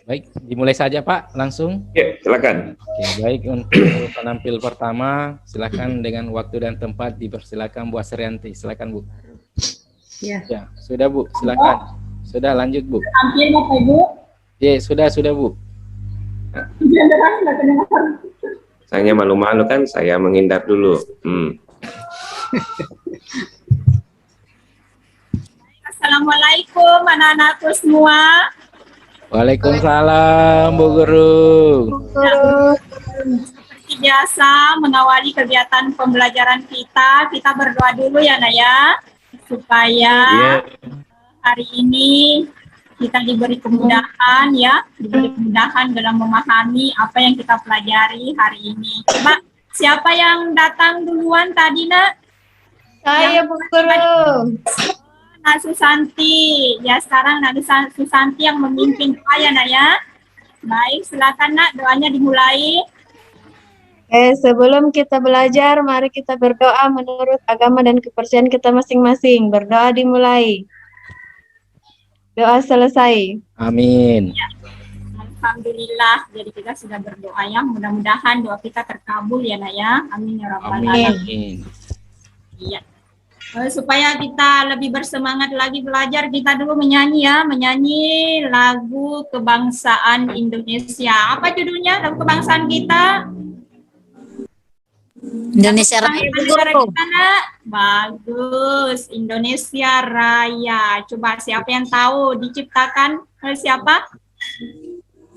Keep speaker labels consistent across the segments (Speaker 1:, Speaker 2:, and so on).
Speaker 1: Baik, dimulai saja Pak, langsung.
Speaker 2: Ya, silakan.
Speaker 1: Oke, baik, untuk penampil pertama, silakan dengan waktu dan tempat dipersilakan Bu Asrianti. Silakan Bu. Ya, sudah Bu, silakan. Sudah lanjut Bu.
Speaker 3: Tampil Bapak Ibu.
Speaker 1: Ya, sudah Bu.
Speaker 2: Saya malu-malu kan, saya menghindar dulu.
Speaker 3: Assalamualaikum anak-anakku semua.
Speaker 1: Waalaikumsalam Bu Guru.
Speaker 3: Seperti biasa mengawali kegiatan pembelajaran kita berdoa dulu ya Nak ya, supaya hari ini kita diberi kemudahan ya, diberi kemudahan dalam memahami apa yang kita pelajari hari ini. Coba siapa yang datang duluan tadi Nak?
Speaker 4: Saya Bu Guru.
Speaker 3: Nak Susanti, ya sekarang Nak Susanti yang memimpin doa ya Nak ya. Baik, silakan Nak, doanya dimulai.
Speaker 4: Sebelum kita belajar, mari kita berdoa menurut agama dan kepercayaan kita masing-masing. Berdoa dimulai. Doa selesai.
Speaker 1: Amin.
Speaker 3: Ya. Alhamdulillah, jadi kita sudah berdoa ya. Mudah-mudahan doa kita terkabul ya Nak ya. Amin ya rabbal alamin. Iya. Supaya kita lebih bersemangat lagi belajar, kita dulu menyanyi ya, menyanyi lagu kebangsaan Indonesia. Apa judulnya lagu kebangsaan kita?
Speaker 5: Indonesia Raya.
Speaker 3: Bagus, Indonesia Raya. Coba siapa yang tahu diciptakan oleh siapa?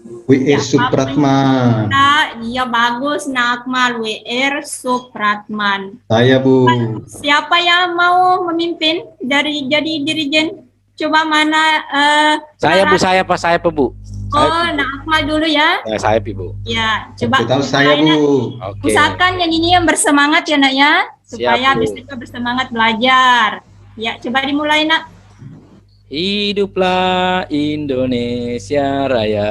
Speaker 6: W.R. Supratman.
Speaker 3: Iya bagus, Nakmal W.R. Supratman.
Speaker 6: Saya Bu.
Speaker 3: Siapa yang mau memimpin dari jadi dirijen? Coba mana?
Speaker 1: Saya Bu.
Speaker 3: Nakmal dulu ya.
Speaker 1: Saya Bu.
Speaker 3: Ya, coba.
Speaker 6: Tahu saya Bu.
Speaker 1: Oke.
Speaker 3: Usahakan nyanyinya yang bersemangat ya Nak ya, supaya
Speaker 1: Siap, Bu.
Speaker 3: bisa bersemangat belajar. Ya, coba dimulai Nak.
Speaker 1: Hiduplah Indonesia Raya.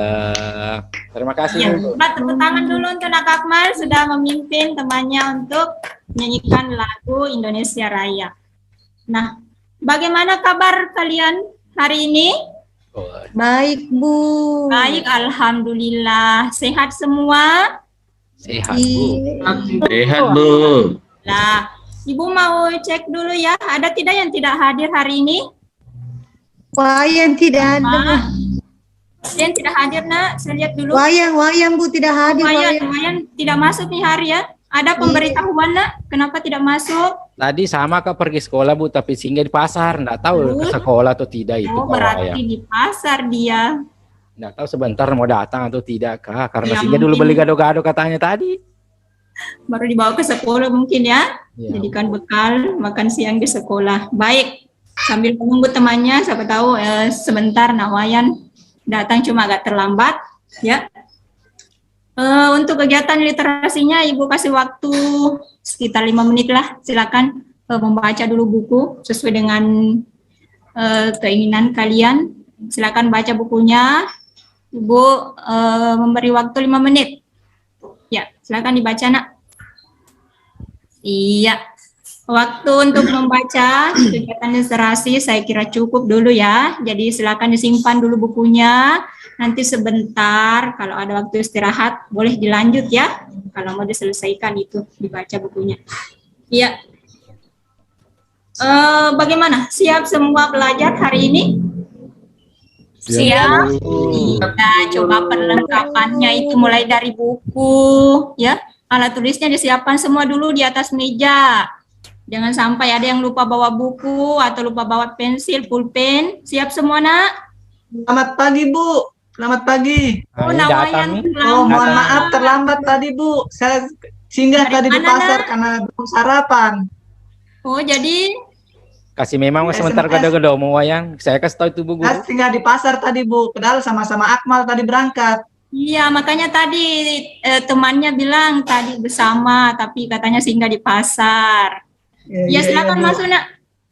Speaker 1: Terima kasih.
Speaker 3: Ya,
Speaker 1: Bu.
Speaker 3: tepuk tangan dulu untuk Nak Akmal sudah memimpin temannya untuk menyanyikan lagu Indonesia Raya. Nah, bagaimana kabar kalian hari ini?
Speaker 4: Baik Bu.
Speaker 3: Baik, alhamdulillah. Sehat semua?
Speaker 1: Sehat Bu.
Speaker 2: Sehat Bu.
Speaker 3: Nah, Ibu mau cek dulu ya, ada tidak yang tidak hadir hari ini?
Speaker 4: Wayang tidak ada.
Speaker 3: Yang tidak hadir Nak, saya lihat dulu.
Speaker 4: Wayang Bu tidak hadir.
Speaker 3: Wayang tidak masuk nih hari ya. Ada pemberitahuan Nak, kenapa tidak masuk?
Speaker 1: Tadi sama Kak pergi sekolah Bu, tapi singgah di pasar. Nggak tahu ke sekolah atau tidak itu.
Speaker 3: Oh, berarti di pasar dia.
Speaker 1: Nggak tahu sebentar mau datang atau tidak Kak. Karena
Speaker 3: Ya,
Speaker 1: singgah dulu
Speaker 3: mungkin.
Speaker 1: beli gado-gado katanya tadi.
Speaker 3: Baru dibawa ke sekolah mungkin ya.
Speaker 1: Ya.
Speaker 3: Jadikan bekal makan siang di sekolah. Baik, sambil menunggu temannya, siapa tahu sebentar Nak Wayan datang cuma agak terlambat ya. Untuk kegiatan literasinya Ibu kasih waktu sekitar 5 menit lah, silakan membaca dulu buku sesuai dengan keinginan kalian. Silakan baca bukunya. Ibu memberi waktu 5 menit. Ya, silakan dibaca Nak. Iya. Waktu untuk membaca kegiatan literasi saya kira cukup dulu ya. Jadi silakan disimpan dulu bukunya. Nanti sebentar kalau ada waktu istirahat boleh dilanjut ya. Kalau mau diselesaikan itu dibaca bukunya. Iya. Bagaimana? Siap semua belajar hari ini? Siap. Nah, coba perlengkapannya itu mulai dari buku ya. Alat tulisnya disiapkan semua dulu di atas meja. Jangan sampai ada yang lupa bawa buku atau lupa bawa pensil, pulpen. Siap semua Nak?
Speaker 7: Selamat pagi Bu. Selamat pagi.
Speaker 3: Oh,
Speaker 1: ini
Speaker 3: Nawayan
Speaker 1: datang.
Speaker 7: Oh, mohon maaf terlambat tadi Bu. Saya singgah tadi di pasar karena belum sarapan.
Speaker 3: Oh, jadi
Speaker 1: Kasih memang sebentar
Speaker 7: SMS.
Speaker 1: gado-gado mau wayang. Saya kasih tahu itu Bu Guru.
Speaker 7: Saya singgah di pasar tadi Bu. Padahal sama-sama Akmal tadi berangkat.
Speaker 3: iya, makanya tadi temannya bilang tadi bersama, tapi katanya singgah di pasar. Ya, silakan
Speaker 7: Bu.
Speaker 3: masuk Nak.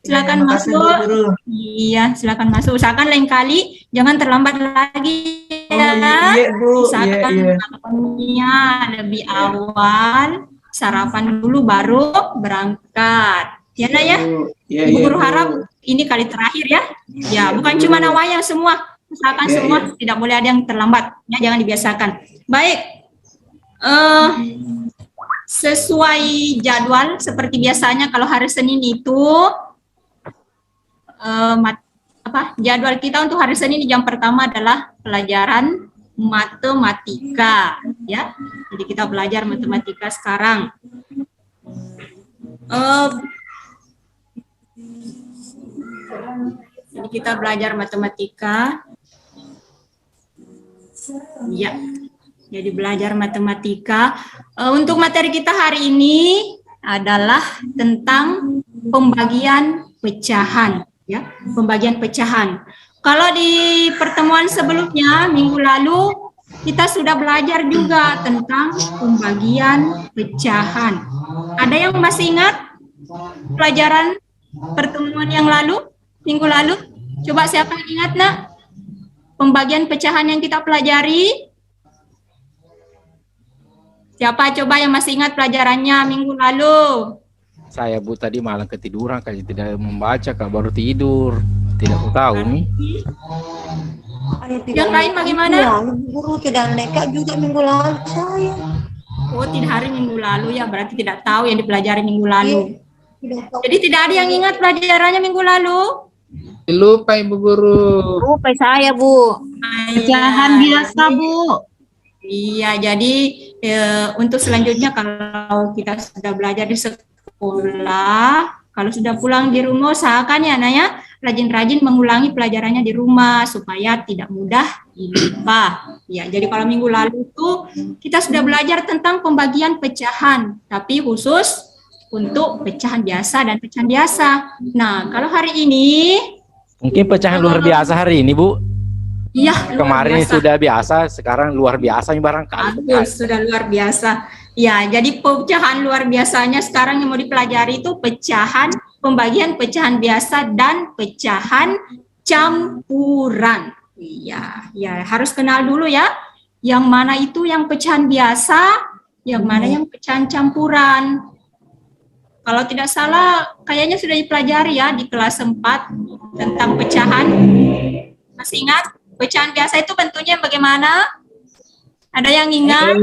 Speaker 3: Silakan
Speaker 7: Terima kasih, Bu
Speaker 3: masuk.
Speaker 7: Guru.
Speaker 3: Iya, silakan masuk. Usahakan lain kali jangan terlambat lagi
Speaker 7: Oh,
Speaker 3: ya.
Speaker 7: iya Bu.
Speaker 3: Usahakan
Speaker 7: Iya.
Speaker 3: bangunnya lebih awal, sarapan dulu baru berangkat. Ya Nak ya.
Speaker 7: Iya,
Speaker 3: Ibu
Speaker 7: iya,
Speaker 3: Guru
Speaker 7: Bu.
Speaker 3: harap ini kali terakhir ya. Ya, bukan cuma Nawayang semua. usahakan semua tidak boleh ada yang terlambat, ya, jangan dibiasakan. Baik, sesuai jadwal seperti biasanya kalau hari Senin itu jadwal kita untuk hari Senin di jam pertama adalah pelajaran matematika, ya. Jadi kita belajar matematika sekarang. Jadi kita belajar matematika. Ya. Jadi belajar matematika. Untuk materi kita hari ini adalah tentang pembagian pecahan, ya. Pembagian pecahan. Kalau di pertemuan sebelumnya minggu lalu kita sudah belajar juga tentang pembagian pecahan. Ada yang masih ingat pelajaran pertemuan yang lalu, minggu lalu? Coba siapa yang ingat, nak? Pembagian pecahan yang kita pelajari? Siapa coba yang masih ingat pelajarannya minggu lalu?
Speaker 1: Saya, Bu, tadi malam ketiduran, kali tidak membaca, Kak, baru tidur. Tidak tahu nih.
Speaker 3: Yang lain bagaimana?
Speaker 5: Ya, guru tidak nekat juga minggu lalu saya.
Speaker 3: Oh, tidak hari minggu lalu ya, berarti tidak tahu yang dipelajari minggu lalu. Jadi tidak ada yang ingat pelajarannya minggu lalu?
Speaker 8: Lupa Ibu Guru.
Speaker 5: Lupa saya, Bu.
Speaker 7: Pecahan biasa, Bu.
Speaker 3: Iya, jadi untuk selanjutnya kalau kita sudah belajar di sekolah, kalau sudah pulang di rumah usahakan ya, Naya, rajin-rajin mengulangi pelajarannya di rumah supaya tidak mudah lupa. Ya, jadi kalau minggu lalu itu kita sudah belajar tentang pembagian pecahan, tapi khusus untuk pecahan biasa dan pecahan biasa. Nah, kalau hari ini
Speaker 1: mungkin pecahan luar biasa hari ini, Bu.
Speaker 3: Iya,
Speaker 1: kemarin sudah biasa, sekarang luar biasa barangkali.
Speaker 3: Bagus, sudah luar biasa. Ya, jadi pecahan luar biasanya sekarang yang mau dipelajari itu pembagian pecahan biasa dan pecahan campuran. Iya, ya harus kenal dulu ya. Yang mana itu yang pecahan biasa, yang mana yang pecahan campuran. Kalau tidak salah, kayaknya sudah dipelajari ya di kelas 4 tentang pecahan. Masih ingat? Pecahan biasa itu bentuknya bagaimana? Ada yang ingat?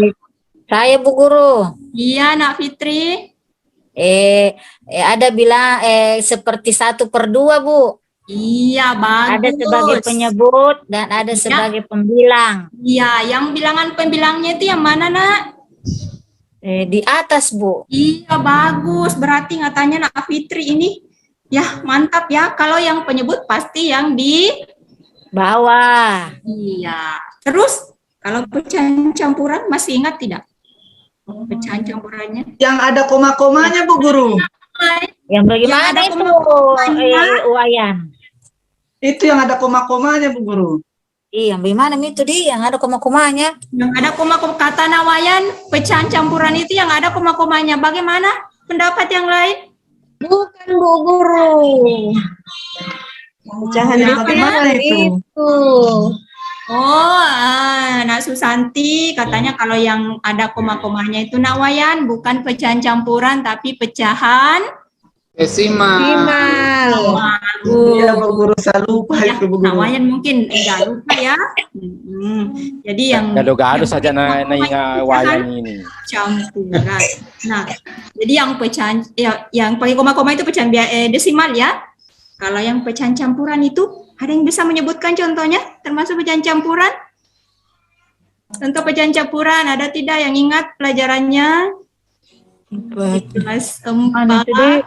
Speaker 5: Saya, Bu Guru.
Speaker 3: Iya, Nak Fitri.
Speaker 5: Ada bilang seperti 1/2, Bu.
Speaker 3: Iya, bagus.
Speaker 5: Ada sebagai penyebut dan ada sebagai pembilang.
Speaker 3: Iya, yang bilangan pembilangnya itu yang mana, Nak?
Speaker 5: Di atas, Bu.
Speaker 3: Iya, bagus. Berarti katanya Nak Fitri ini, ya mantap ya. Kalau yang penyebut pasti yang di
Speaker 5: bawah.
Speaker 3: Iya. Terus kalau pecahan campuran masih ingat tidak? Pecahan campurannya?
Speaker 7: Yang ada koma-komanya, Bu Guru.
Speaker 5: Yang bagaimana itu, Wayan?
Speaker 7: Itu yang ada koma-komanya, Bu Guru.
Speaker 5: Iya, bagaimana itu dia yang ada koma-komanya?
Speaker 3: Yang ada koma-koma, kata Nawayan, pecahan campuran itu yang ada koma-komanya. Bagaimana pendapat yang lain?
Speaker 5: Bukan, Bu Guru.
Speaker 7: Pecahan yang bagaimana itu?
Speaker 3: Oh, Nak Susanti katanya kalau yang ada koma-komanya itu Nawayan, bukan pecahan campuran tapi pecahan
Speaker 8: Desimal.
Speaker 7: Iya, Bu Guru, saya lupa
Speaker 3: ya,
Speaker 7: itu, Bu Guru.
Speaker 3: Nawayan mungkin enggak lupa ya. Jadi yang
Speaker 1: gado-gado saja nainga Wayan ini.
Speaker 3: Campuran. Nah, jadi yang pecahan yang pakai koma-koma itu pecahan desimal ya. Kalau yang pecahan campuran itu, ada yang bisa menyebutkan contohnya, termasuk pecahan campuran? Contoh pecahan campuran, ada tidak yang ingat pelajarannya? Kelas 4.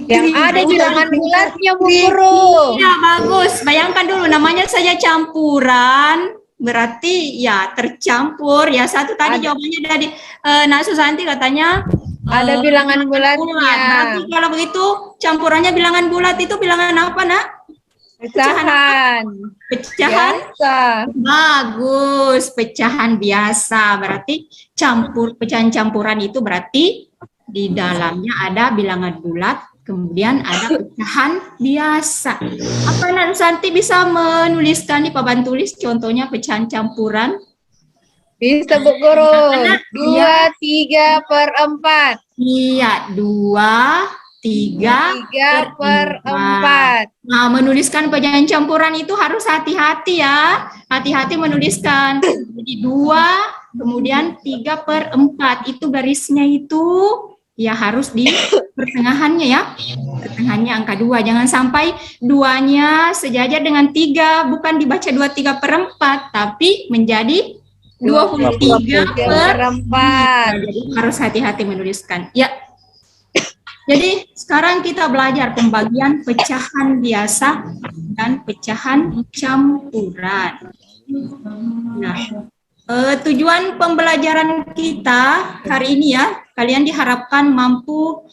Speaker 5: Yang ada bilangan bulatnya, Bu Guru.
Speaker 3: Ya, bagus. Bayangkan dulu, namanya saja campuran, berarti ya tercampur. Ya, satu tadi jawabannya dari Nak Susanti katanya,
Speaker 4: ada bilangan bulatnya.
Speaker 3: Berarti kalau begitu campurannya bilangan bulat itu bilangan apa, Nak?
Speaker 4: Pecahan.
Speaker 3: Pecahan?
Speaker 4: Biasa.
Speaker 3: Bagus, pecahan biasa. Berarti pecahan campuran itu berarti di dalamnya ada bilangan bulat, kemudian ada pecahan biasa. Apa Nak Santi bisa menuliskan di papan tulis contohnya pecahan campuran?
Speaker 4: Bisa, Bu Guru. 2/3/4.
Speaker 3: Iya, 2/3/4.
Speaker 4: 3/4.
Speaker 3: Nah, menuliskan pecahan campuran itu harus hati-hati ya. Hati-hati menuliskan. Jadi 2, kemudian 3/4. Itu garisnya itu ya harus di pertengahannya ya. Pertengahannya angka 2. Jangan sampai 2-nya sejajar dengan 3. Bukan dibaca 23/4, tapi menjadi 23/4. Jadi harus hati-hati menuliskan. Ya. Jadi sekarang kita belajar pembagian pecahan biasa dan pecahan campuran. Nah, tujuan pembelajaran kita hari ini ya, kalian diharapkan mampu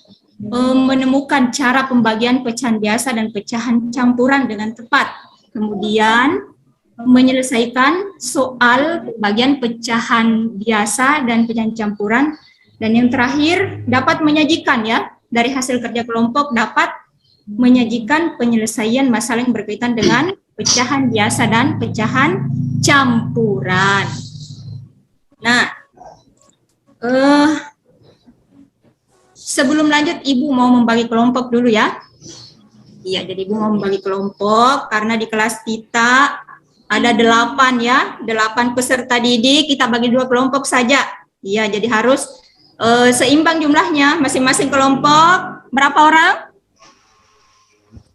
Speaker 3: menemukan cara pembagian pecahan biasa dan pecahan campuran dengan tepat. Kemudian menyelesaikan soal pembagian pecahan biasa dan pecahan campuran. Dan yang terakhir, dapat menyajikan ya, dari hasil kerja kelompok dapat menyajikan penyelesaian masalah yang berkaitan dengan pecahan biasa dan pecahan campuran. Nah, sebelum lanjut, Ibu mau membagi kelompok dulu ya. Iya, jadi Ibu mau membagi kelompok karena di kelas kita ada 8 ya, 8 peserta didik, kita bagi 2 kelompok saja. Iya, jadi harus seimbang jumlahnya, masing-masing kelompok berapa orang?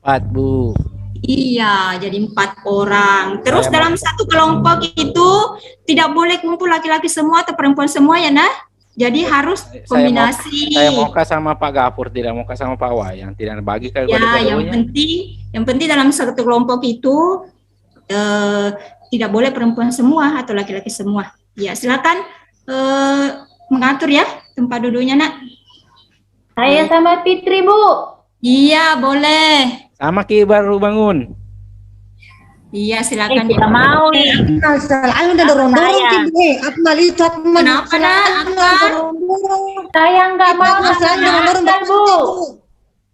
Speaker 1: 4, Bu.
Speaker 3: Iya, jadi 4 orang. Terus dalam satu kelompok itu tidak boleh kumpul laki-laki semua atau perempuan semua ya, nah? Jadi harus kombinasi.
Speaker 1: Saya mau sama Pak Gapur, tidak mau sama Pak Wayan, tidak bagi kayak
Speaker 3: ya, yang penting dalam satu kelompok itu tidak boleh perempuan semua atau laki-laki semua. Ya, silakan mengatur ya tempat duduknya, Nak.
Speaker 5: Saya sama Fitri, Bu.
Speaker 3: Iya, boleh.
Speaker 1: Sama Ki baru bangun.
Speaker 3: Iya, silakan.
Speaker 5: Tidak mau nih.
Speaker 7: Selalu udah dorong-dorong Ki. Akmal itu Akmal.
Speaker 3: Kenapa, Nak?
Speaker 5: Saya nggak mau sama Akmal, Bu.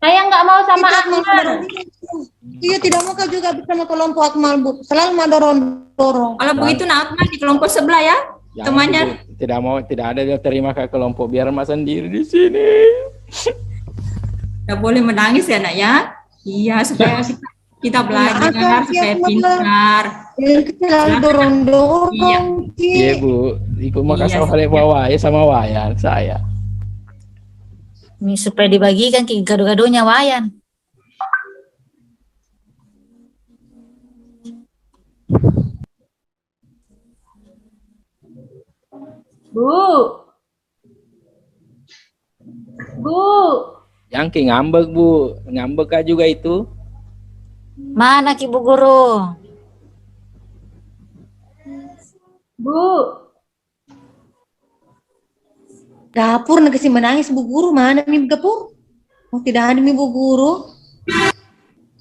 Speaker 5: Saya nggak mau sama Akmal.
Speaker 7: Iya, tidak mau kau juga bersama kelompok Akmal, Bu. Selalu mau dorong-dorong.
Speaker 3: Kalau begitu, Nak Akmal di kelompok sebelah ya.
Speaker 1: Jangan,
Speaker 3: temannya
Speaker 1: Bu. Tidak mau, tidak ada dia terima ke kelompok, biar Mas sendiri di sini.
Speaker 3: Tidak boleh menangis ya, Nak ya. Iya, supaya kita belajar supaya pintar.
Speaker 7: Selalu dorong-dorong.
Speaker 1: Iya, Bu. Ikut makasih oleh bawah ya sama Wayan saya.
Speaker 9: Ini supaya dibagikan ke gado-gadonya Wayan.
Speaker 5: Bu.
Speaker 1: Yang Ki ngambek, Bu. Ngambek kah juga itu?
Speaker 9: Mana Ki Bu Guru?
Speaker 5: Bu.
Speaker 7: Dapur negesi menangis Bu Guru. Mana Mi Dapur? Oh, tidak ada Mi Bu Guru.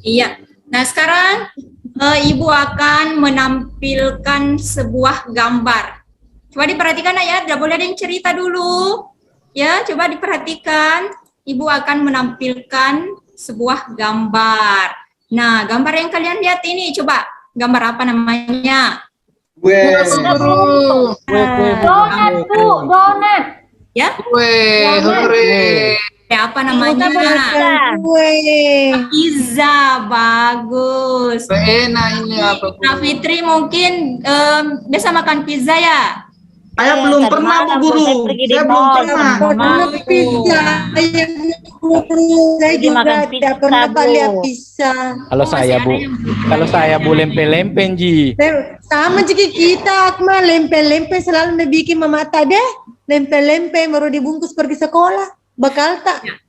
Speaker 3: Iya. Nah, sekarang Ibu akan menampilkan sebuah gambar. Coba diperhatikan ya, tidak boleh ada yang cerita dulu. Ya, coba diperhatikan. Ibu akan menampilkan sebuah gambar. Nah, gambar yang kalian lihat ini, coba gambar apa namanya?
Speaker 5: Donat, Bu, donat.
Speaker 3: Ya?
Speaker 8: Hore.
Speaker 3: Apa namanya? Pizza, bagus.
Speaker 8: Enak ini apa?
Speaker 3: Nah, Fitri mungkin biasa makan pizza ya?
Speaker 7: Saya belum pernah Bu Guru. Saya belum pernah. Pizza. Saya juga tidak pernah lihat pizza.
Speaker 1: Kalau saya, Bu. Kalau saya Bu lempe-lempen, Ji.
Speaker 7: Sama juga kita, Akmal, lempe-lempe selalu dibikin mama deh. Lempe-lempe baru dibungkus pergi sekolah. Bakal tak?
Speaker 3: Ya.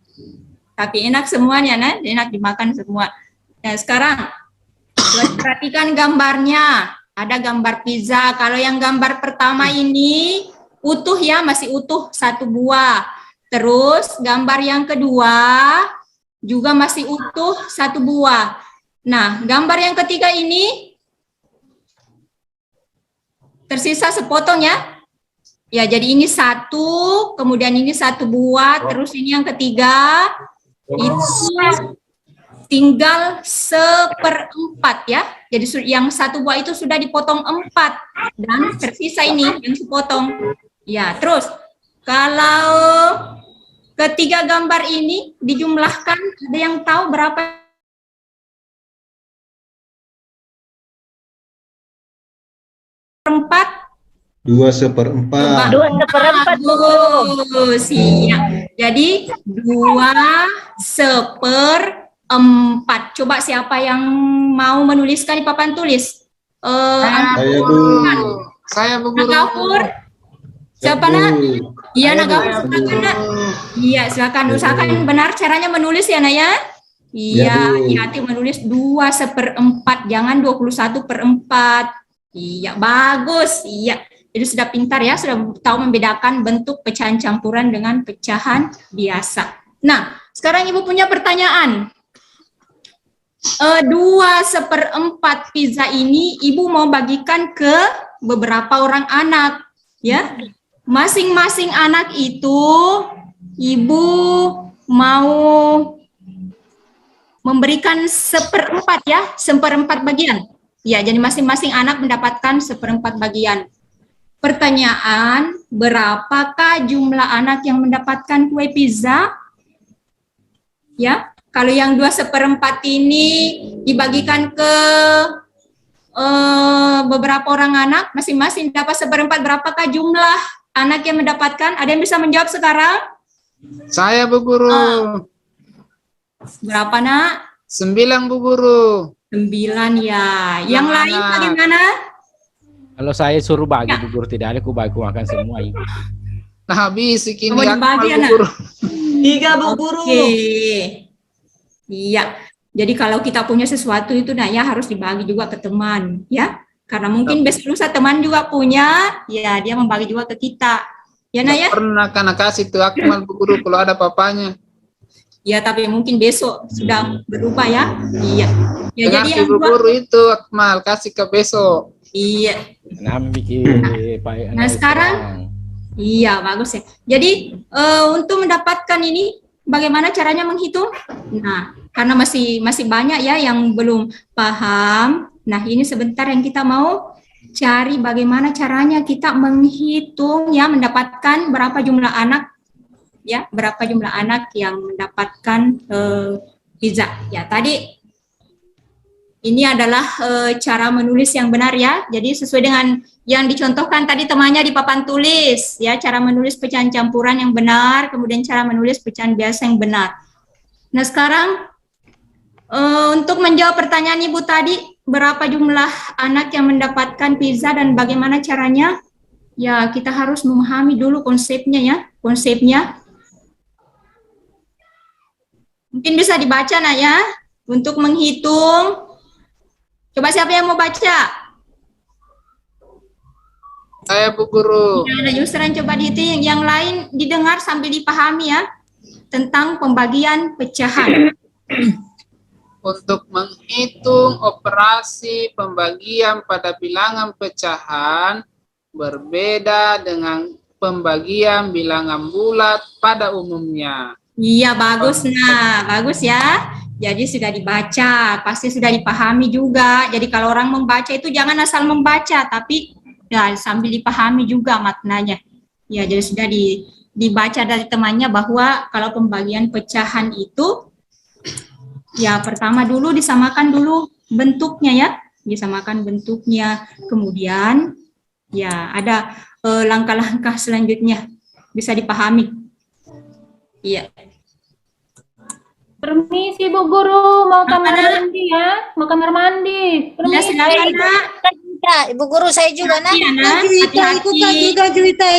Speaker 3: Tapi enak semuanya, nah, enak dimakan semua. Nah, sekarang perhatikan gambarnya. Ada gambar pizza. Kalau yang gambar pertama ini utuh ya, masih utuh 1 buah. Terus gambar yang kedua juga masih utuh 1 buah. Nah, gambar yang ketiga ini tersisa sepotong ya. Ya, jadi ini 1, kemudian ini 1 buah, terus ini yang ketiga itu tinggal 1/4 ya. Jadi yang 1 buah itu sudah dipotong 4 dan tersisa ini yang sepotong. Ya, terus kalau ketiga gambar ini dijumlahkan, ada yang tahu berapa?
Speaker 6: 2/4.
Speaker 5: 2/4 Bu Guru.
Speaker 3: Bagus, iya. Jadi 2/4. Coba siapa yang mau menuliskan di papan tulis?
Speaker 6: Saya Bu.
Speaker 8: Saya Bu Guru.
Speaker 3: Nagapur. Siapa nak? Iya Nagapur, silakan nak. Iya silakan, usahakan benar caranya menulis ya nak ya. Iya, hati menulis 2/4, jangan 21/4. Iya, bagus. Iya. Jadi sudah pintar ya, sudah tahu membedakan bentuk pecahan campuran dengan pecahan biasa. Nah, sekarang Ibu punya pertanyaan. 2/4 pizza ini Ibu mau bagikan ke beberapa orang anak, ya. Masing-masing anak itu Ibu mau memberikan 1/4 ya, 1/4 bagian. Ya, jadi masing-masing anak mendapatkan 1/4 bagian. Pertanyaan, berapakah jumlah anak yang mendapatkan kue pizza? Ya, kalau yang 2/4 ini dibagikan ke beberapa orang anak, masing-masing dapat 1/4, berapakah jumlah anak yang mendapatkan? Ada yang bisa menjawab sekarang?
Speaker 8: Saya Bu Guru.
Speaker 3: Berapa nak?
Speaker 8: 9 Bu Guru.
Speaker 3: 9 ya. Yang lain bagaimana?
Speaker 1: Kalau saya suruh bagi Bu Guru, tidak ada aku bagi makan semua ini.
Speaker 8: Nah habis ini
Speaker 3: Mau dibagi ya,
Speaker 8: Bu
Speaker 3: nak?
Speaker 8: Guru.
Speaker 7: 3 Bu Guru.
Speaker 3: Iya. Jadi kalau kita punya sesuatu itu nah ya harus dibagi juga ke teman, ya. Karena mungkin besok lusa teman juga punya, ya dia membagi juga ke kita. Ya nak ya?
Speaker 8: Pernah karena kasih tuh Akmal Bu Guru kalau ada papanya.
Speaker 3: Ya, tapi mungkin besok sudah berubah ya. Iya. Ya, jadi yang
Speaker 8: Bu Guru itu Akmal kasih ke besok.
Speaker 3: Iya.
Speaker 1: Nah
Speaker 3: sekarang, iya bagus ya. Jadi untuk mendapatkan ini, bagaimana caranya menghitung? Nah, karena masih banyak ya yang belum paham. Nah, ini sebentar yang kita mau cari bagaimana caranya kita menghitung ya, mendapatkan berapa jumlah anak. Ya, berapa jumlah anak yang mendapatkan pizza. Ya, tadi ini adalah cara menulis yang benar ya. Jadi sesuai dengan yang dicontohkan tadi temannya di papan tulis ya, cara menulis pecahan campuran yang benar, kemudian cara menulis pecahan biasa yang benar. Nah, sekarang untuk menjawab pertanyaan Ibu tadi, berapa jumlah anak yang mendapatkan pizza dan bagaimana caranya? Ya, kita harus memahami dulu konsepnya ya, konsepnya. Mungkin bisa dibaca nak ya, untuk menghitung. Coba siapa yang mau baca?
Speaker 8: Saya Bu Guru.
Speaker 3: Ya, ada Yusran, coba dihitung. Yang lain didengar sambil dipahami ya, tentang pembagian pecahan.
Speaker 8: Untuk menghitung operasi pembagian pada bilangan pecahan berbeda dengan pembagian bilangan bulat pada umumnya.
Speaker 3: Iya, bagus. Nah, bagus ya. Jadi sudah dibaca, pasti sudah dipahami juga. Jadi kalau orang membaca itu jangan asal membaca, tapi ya sambil dipahami juga maknanya. Ya, jadi sudah dibaca dari temannya bahwa kalau pembagian pecahan itu, ya pertama dulu disamakan dulu bentuknya ya. Disamakan bentuknya. Kemudian ya ada langkah-langkah selanjutnya. Bisa dipahami. Iya.
Speaker 5: Permisi Bu Guru, mau kamar mandi ya, mau kamar mandi. Permisi.
Speaker 3: Ya, silakan, Nak.
Speaker 9: Ibu Guru saya juga nak.
Speaker 3: Iya, Nak.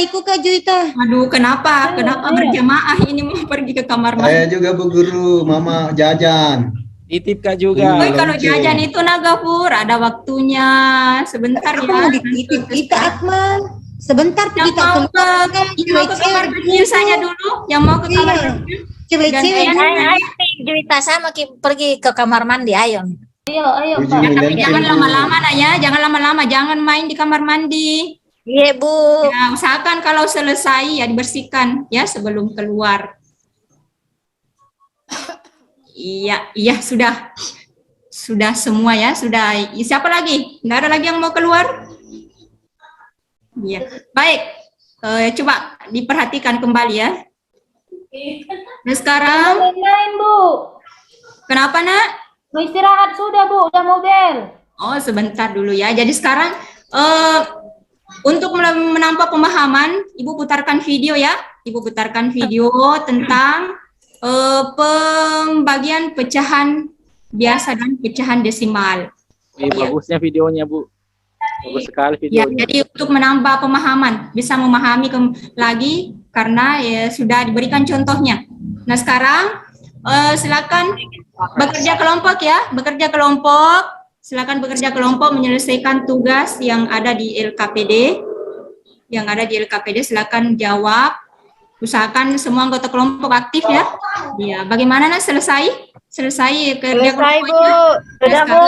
Speaker 7: Ikut Kak Juwita.
Speaker 3: Aduh, kenapa? Kenapa berjamaah ini mau pergi ke kamar mandi?
Speaker 6: Saya juga Bu Guru, Mama jajan.
Speaker 1: Titip Kak juga.
Speaker 3: Oh, kalau jajan itu Nagapur, ada waktunya. Sebentar ya.
Speaker 7: Mau dititip kita Akmal. Sebentar
Speaker 3: Yang mau ke kamar kecil saja dulu. Yang mau ke kamar kecil.
Speaker 9: Ayo Juwita sama pergi ke kamar mandi, ayo.
Speaker 5: Ayo
Speaker 6: Uji
Speaker 5: Pak.
Speaker 3: Tapi
Speaker 6: Milen
Speaker 3: jangan
Speaker 6: Bu.
Speaker 3: lama-lama nak ya. Jangan lama-lama. Jangan main di kamar mandi.
Speaker 9: Iya Bu.
Speaker 3: Ya, usahakan kalau selesai ya dibersihkan ya sebelum keluar. Iya sudah. Sudah semua ya, sudah. Siapa lagi? Nggak ada lagi yang mau keluar? Iya. Baik. Coba diperhatikan kembali ya. Nah sekarang,
Speaker 5: Main, Bu.
Speaker 3: kenapa nak?
Speaker 5: Mau istirahat sudah, Bu. Udah mau bel.
Speaker 3: Oh sebentar dulu ya. Jadi sekarang untuk menambah pemahaman, Ibu putarkan video ya. Ibu putarkan video tentang pembagian pecahan biasa dan pecahan desimal.
Speaker 1: Bagusnya videonya, Bu. Bagus sekali
Speaker 3: Ya,
Speaker 1: videonya.
Speaker 3: jadi untuk menambah pemahaman, bisa memahami lagi karena ya sudah diberikan contohnya. Nah sekarang silakan bekerja kelompok ya, bekerja kelompok. Silakan bekerja kelompok menyelesaikan tugas yang ada di LKPD. Yang ada di LKPD silakan jawab. Usahakan semua anggota kelompok aktif ya. Iya, bagaimana nak selesai? Selesai kerja kelompoknya.
Speaker 9: Sudah, Bu.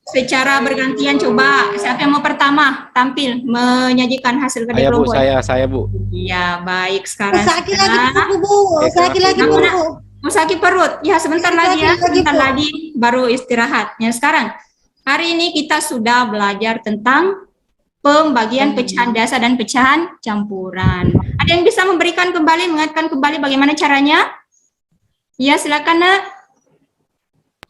Speaker 3: Secara bergantian coba siapa yang mau pertama tampil menyajikan hasil kerja
Speaker 1: Saya, Bu,
Speaker 3: kelompok.
Speaker 1: saya, Bu.
Speaker 3: Iya, baik sekarang.
Speaker 7: Sakit lagi perut, Bu. Sakit lagi
Speaker 3: Kenapa, nak?
Speaker 7: perut.
Speaker 3: Mau sakit perut? Ya sebentar lagi ya,
Speaker 7: Sakit lagi,
Speaker 3: sebentar
Speaker 7: Bu.
Speaker 3: lagi baru istirahat. Ya sekarang hari ini kita sudah belajar tentang pembagian pecahan dasar dan pecahan campuran. Ada yang bisa memberikan kembali, mengingatkan kembali bagaimana caranya? Ya silakan nak.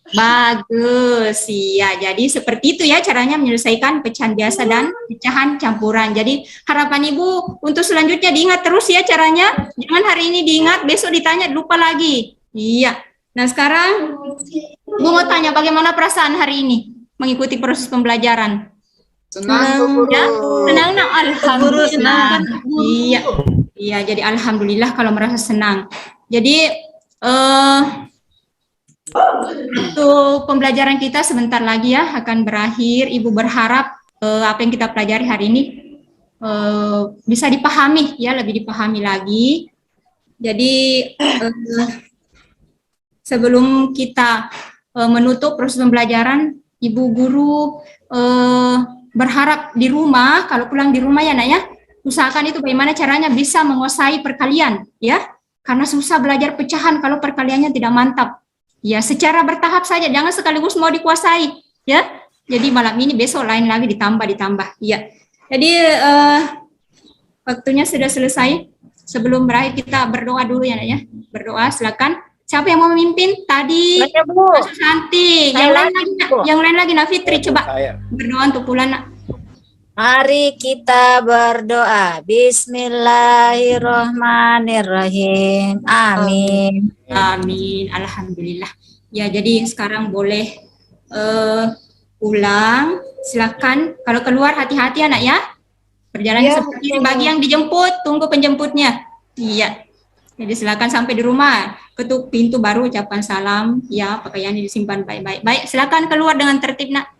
Speaker 3: Bagus, iya. Jadi seperti itu ya caranya menyelesaikan pecahan biasa dan pecahan campuran. Jadi harapan Ibu untuk selanjutnya diingat terus ya caranya. Jangan hari ini diingat, besok ditanya lupa lagi. Iya. Nah sekarang Bu mau tanya bagaimana perasaan hari ini mengikuti proses pembelajaran?
Speaker 8: Senang, Bu.
Speaker 3: Ya, senang nak, alhamdulillah.
Speaker 7: Senang.
Speaker 3: Iya, iya. Jadi alhamdulillah kalau merasa senang. Jadi untuk pembelajaran kita sebentar lagi ya akan berakhir. Ibu berharap apa yang kita pelajari hari ini bisa dipahami ya, lebih dipahami lagi. Jadi sebelum kita menutup proses pembelajaran, Ibu guru berharap di rumah, kalau pulang di rumah ya nak ya, usahakan itu bagaimana caranya bisa menguasai perkalian ya, karena susah belajar pecahan kalau perkaliannya tidak mantap. Ya, secara bertahap saja, jangan sekaligus mau dikuasai, ya. Jadi malam ini, besok lain lagi ditambah. Ya. Jadi waktunya sudah selesai. Sebelum berakhir kita berdoa dulu ya, nak ya. Berdoa, silakan. Siapa yang mau memimpin? Tadi Bu Santi. Yang lain lagi, Nak Fitri, coba berdoa untuk pulang, Nak.
Speaker 9: Mari kita berdoa. Bismillahirrahmanirrahim. Amin.
Speaker 3: Amin. Alhamdulillah. Ya, jadi sekarang boleh pulang. Silakan. Kalau keluar hati-hati anak ya. Perjalanan seperti ini. Bagi yang dijemput, tunggu penjemputnya. Iya. Jadi silakan sampai di rumah. Ketuk pintu baru ucapan salam. Ya, pakaiannya disimpan baik-baik. Baik, silakan keluar dengan tertib, Nak.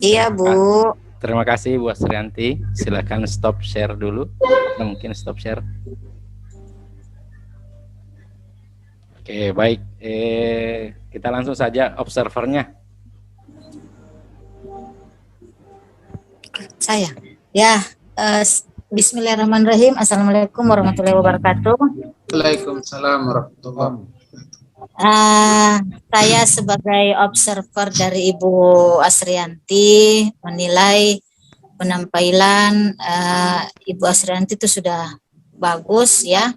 Speaker 9: Iya, Bu.
Speaker 1: Terima kasih Bu Asrianti. Silakan stop share dulu. Mungkin stop share. Oke, baik. Kita langsung saja observernya.
Speaker 9: Saya. Ya, bismillahirrahmanirrahim. Assalamualaikum warahmatullahi wabarakatuh.
Speaker 8: Waalaikumsalam warahmatullahi wabarakatuh.
Speaker 9: Saya sebagai observer dari Ibu Asrianti menilai penampilan Ibu Asrianti itu sudah bagus ya.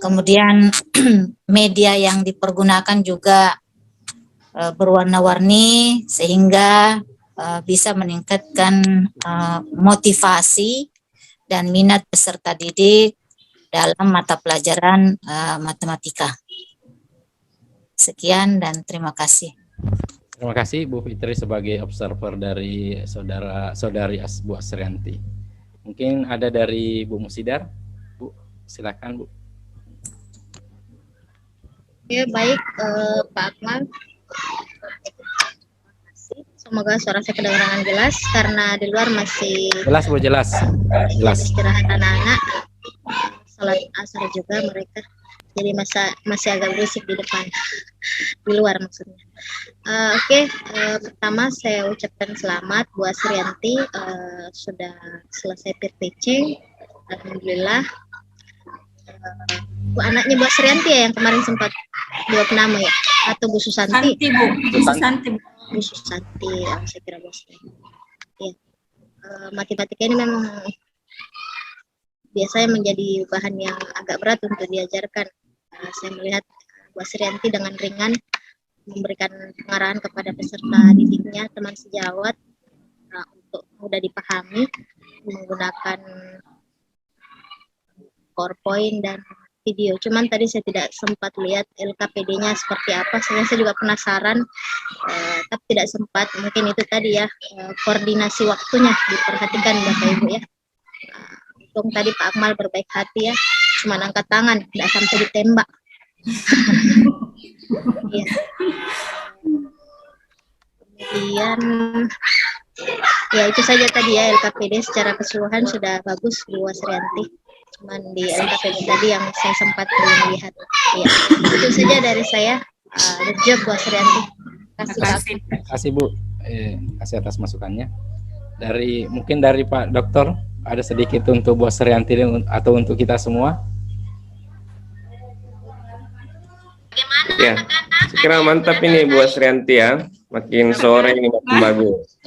Speaker 9: Kemudian media yang dipergunakan juga berwarna-warni sehingga bisa meningkatkan motivasi dan minat peserta didik dalam mata pelajaran matematika. Sekian dan terima kasih.
Speaker 1: Terima kasih Bu Fitri sebagai observer dari saudari Bu Asrianti. Mungkin ada dari Bu Musidar. Bu, silakan Bu.
Speaker 10: Ya, baik Pak Akmal. Semoga suara saya kedengaran jelas karena di luar masih
Speaker 1: jelas Bu, jelas.
Speaker 10: Istirahat anak-anak. Salat asar juga mereka. Jadi masih agak berisik di depan, di luar maksudnya. Oke, pertama saya ucapkan selamat Bu Asrianti sudah selesai PPC. Alhamdulillah. Bu anaknya Bu Asrianti ya yang kemarin sempat jawab nama ya, atau Bu Susanti? Bu Susanti, saya kira bosnya. Ya, matematika ini memang biasanya menjadi bahan yang agak berat untuk diajarkan. Saya melihat Bu Asrianti dengan ringan memberikan pengarahan kepada peserta didiknya, teman sejawat, untuk mudah dipahami menggunakan PowerPoint dan video. Cuman tadi saya tidak sempat lihat LKPD-nya seperti apa. Saya juga penasaran, tapi tidak sempat. Mungkin itu tadi ya, koordinasi waktunya diperhatikan Bapak Ibu ya. Untung tadi Pak Akmal berbaik hati ya, cuma angkat tangan, tidak sampai ditembak. Ya. Kemudian ya itu saja tadi ya, LKPD secara keseluruhan sudah bagus Bu Asrianti. Cuman di LKPD tadi yang saya sempat belum lihat. Ya, itu saja dari saya. Good job Bu Asrianti.
Speaker 1: Terima kasih Bu, kasih atas masukannya. Mungkin dari Pak Dokter ada sedikit untuk Bu Asrianti atau untuk kita semua.
Speaker 2: Ya, saya kira mantap ini Bu Asrianti ya. Makin sore ini makin bagus.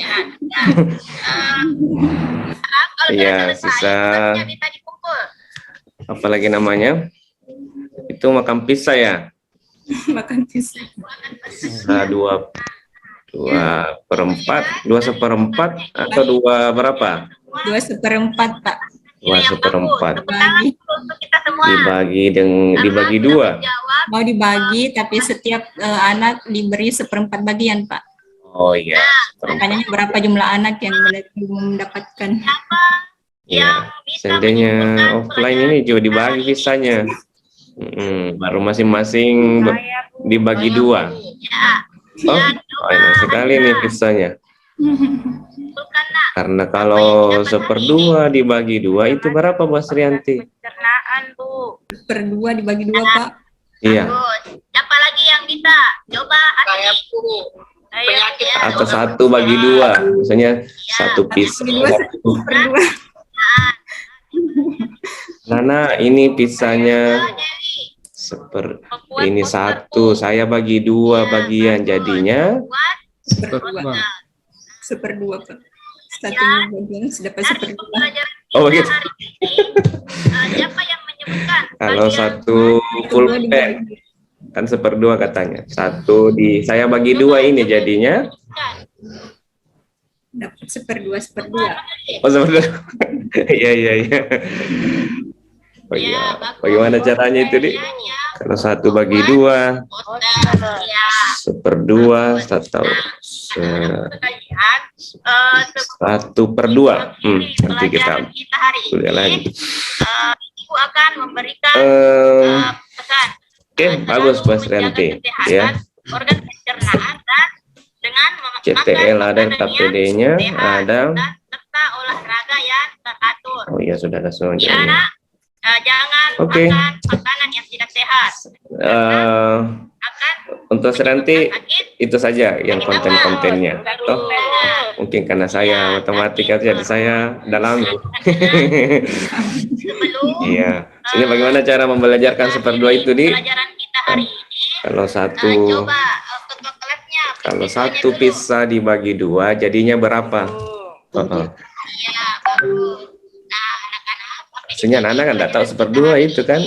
Speaker 2: Iya, sisa apalagi namanya? Itu makan pisah ya?
Speaker 3: Makan pisah.
Speaker 2: Sisa 2/4 atau 2 berapa?
Speaker 3: 2/4 Pak.
Speaker 2: 2/4 dibagi 2.
Speaker 3: Mau dibagi tapi setiap anak diberi 1/4 bagian Pak.
Speaker 2: Oh iya.
Speaker 3: Makanya berapa jumlah anak yang mendapatkan?
Speaker 2: Ya, seandainya offline ini juga dibagi pisahnya. Baru masing-masing dibagi 2. Oh, enak sekali nih pisahnya. Karena kalau 1/2 dibagi 2 itu berapa Bu Asrianti?
Speaker 3: Pencernaan Bu. 1/2 dibagi 2 Pak.
Speaker 2: Iya.
Speaker 5: Siapa lagi yang bisa? Coba saya Bu.
Speaker 2: Atau 1 bagi 2, misalnya 1 pisah. Nana, ini pisahnya ini 1, saya bagi 2 bagian, jadinya
Speaker 3: 1/2 Pak. Satu bagian dapat 1/2.
Speaker 2: Oh begitu.
Speaker 5: Siapa yang menyebutkan?
Speaker 2: Kalau 1 pulpen kan 1/2 katanya. 1 saya bagi 2 ini jadinya
Speaker 3: Dapat 1/2.
Speaker 2: Oh 1/2. Iya. Oh iya. Bagaimana caranya itu di? Kalau 1 bagi 2 1/2 atau 1/2. Nanti kita kuliah lagi.
Speaker 5: Ibu akan memberikan pesan.
Speaker 2: Oke, bagus Bu Asrianti ya.
Speaker 5: Organ pencernaan dan dengan
Speaker 2: CTL ada, KPD-nya ada.
Speaker 5: serta olahraga yang teratur.
Speaker 2: Oh iya, sudah ada semuanya.
Speaker 5: Jangan
Speaker 2: Oke.
Speaker 5: makan makanan yang tidak sehat.
Speaker 2: Untuk Asrianti itu saja yang konten-kontennya. Toh mungkin karena saya matematika jadi saya dalam. Iya. Ini bagaimana cara membelajarkan 1/2 itu di? Kalau 1 pisah dibagi 2 jadinya berapa? Maksudnya Nana kan nggak tahu 1/2 itu kan?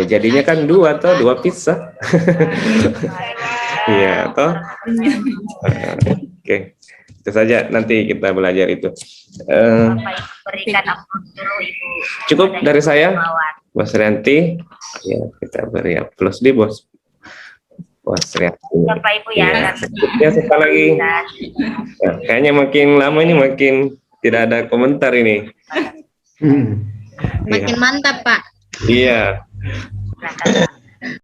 Speaker 2: Jadinya kan 2 atau 2 pisah. Iya toh. Oke, itu saja nanti kita belajar itu. Cukup dari saya, Bu Asrianti. Ya, kita beri plus di Bos. Bu Asrianti.
Speaker 5: Bapak Ibu ya.
Speaker 2: Ya, sekali lagi. Ya, kayaknya makin lama ini makin tidak ada komentar ini.
Speaker 10: Makin mantap Pak.
Speaker 2: Iya.